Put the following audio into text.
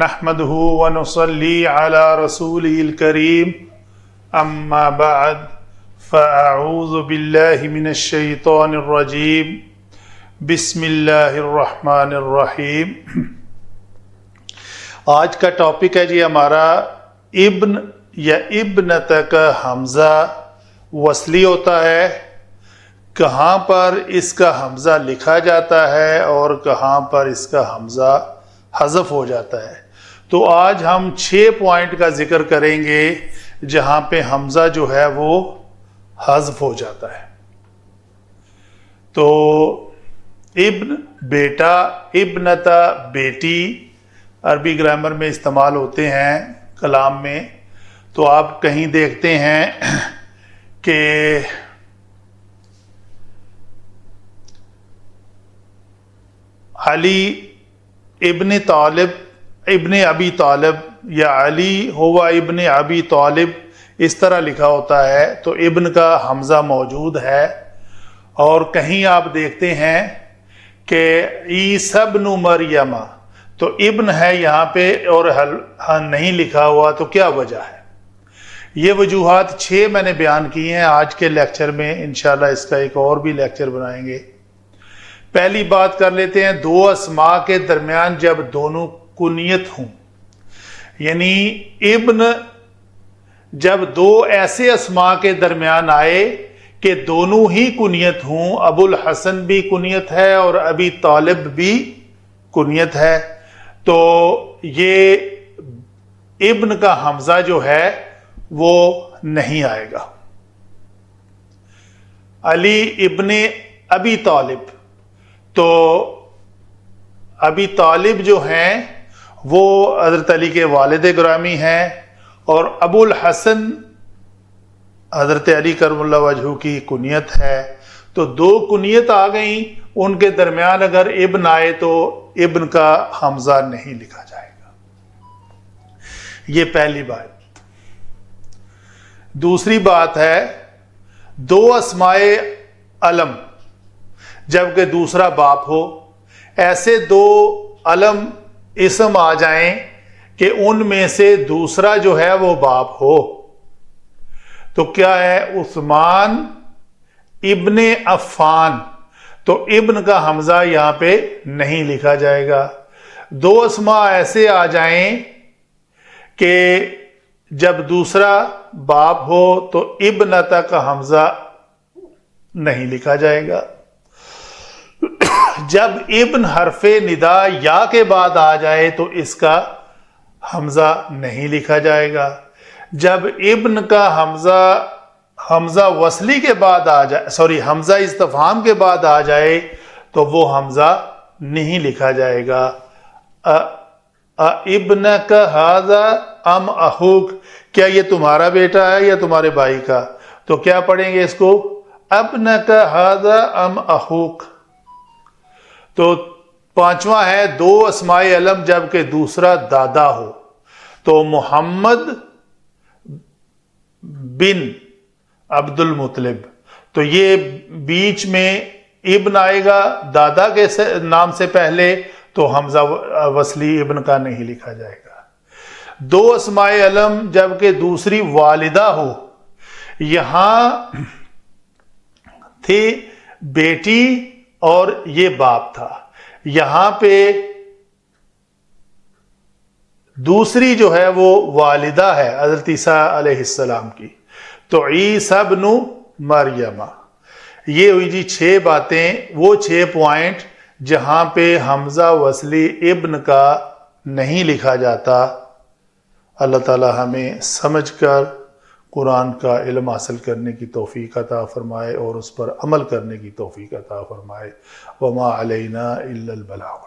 نحمده ونصلي على رسوله الكريم اما بعد فاعوذ بالله من الشیطان الرجیم بسم اللہ الرحمن الرحیم۔ آج کا ٹاپک ہے جی ہمارا ابن یا ابنت کا حمزہ وصلی ہوتا ہے، کہاں پر اس کا حمزہ لکھا جاتا ہے اور کہاں پر اس کا حمزہ حذف ہو جاتا ہے۔ تو آج ہم 6 پوائنٹ کا ذکر کریں گے جہاں پہ حمزہ جو ہے وہ حذف ہو جاتا ہے۔ تو ابن بیٹا، ابنتا بیٹی عربی گرامر میں استعمال ہوتے ہیں کلام میں۔ تو آپ کہیں دیکھتے ہیں کہ علی ابن طالب ابن ابی طالب یا علی ہوا ابن ابی طالب اس طرح لکھا ہوتا ہے، تو ابن کا حمزہ موجود ہے۔ اور کہیں آپ دیکھتے ہیں کہ عیسی ابن مریم، تو ابن ہے یہاں پہ اور نہیں لکھا ہوا، تو کیا وجہ ہے؟ یہ وجوہات 6 میں نے بیان کی ہیں آج کے لیکچر میں، انشاءاللہ اس کا ایک اور بھی لیکچر بنائیں گے۔ پہلی بات کر لیتے ہیں، 2 اسماء کے درمیان جب دونوں کنیت ہوں، یعنی ابن جب 2 ایسے اسماء کے درمیان آئے کہ دونوں ہی کنیت ہوں، ابو الحسن بھی کنیت ہے اور ابی طالب بھی کنیت ہے، تو یہ ابن کا حمزہ جو ہے وہ نہیں آئے گا۔ علی ابن ابی طالب، تو ابی طالب جو ہیں وہ حضرت علی کے والد گرامی ہیں، اور ابو الحسن حضرت علی کرم اللہ وجہہ کی کنیت ہے، تو 2 کنیت آ گئیں، ان کے درمیان اگر ابن آئے تو ابن کا حمزہ نہیں لکھا جائے گا۔ یہ پہلی بات۔ دوسری بات ہے، 2 اسماء علم جبکہ دوسرا باپ ہو، ایسے 2 علم اسم آ جائیں کہ ان میں سے دوسرا جو ہے وہ باپ ہو، تو کیا ہے؟ عثمان ابن عفان، تو ابن کا حمزہ یہاں پہ نہیں لکھا جائے گا۔ 2 اسماء ایسے آ جائیں کہ جب دوسرا باپ ہو تو ابنتا کا حمزہ نہیں لکھا جائے گا۔ جب ابن حرف ندا یا کے بعد آ جائے تو اس کا حمزہ نہیں لکھا جائے گا۔ جب ابن کا حمزہ وصلی کے بعد آ جائے، حمزہ استفہام کے بعد آ جائے تو وہ حمزہ نہیں لکھا جائے گا۔ ابنک ھذا ام اخوک، کیا یہ تمہارا بیٹا ہے یا تمہارے بھائی کا؟ تو کیا پڑھیں گے اس کو؟ ابنک ھذا ام اخوک۔ تو 5واں ہے، 2 اسماء علم جبکہ دوسرا دادا ہو، تو محمد بن عبد المطلب، تو یہ بیچ میں ابن آئے گا دادا کے نام سے پہلے، تو حمزہ وصلی ابن کا نہیں لکھا جائے گا۔ 2 اسماء علم جبکہ دوسری والدہ ہو، یہاں تھی بیٹی اور یہ باپ تھا، یہاں پہ دوسری جو ہے وہ والدہ ہے حضرت عیسیٰ علیہ السلام کی، تو عیسی ابن مریم۔ یہ ہوئی جی 6 باتیں، وہ 6 پوائنٹ جہاں پہ حمزہ وصلی ابن کا نہیں لکھا جاتا۔ اللہ تعالی ہمیں سمجھ کر قرآن کا علم حاصل کرنے کی توفیق عطا فرمائے اور اس پر عمل کرنے کی توفیق عطا فرمائے۔ وما علینا الا البلاغ۔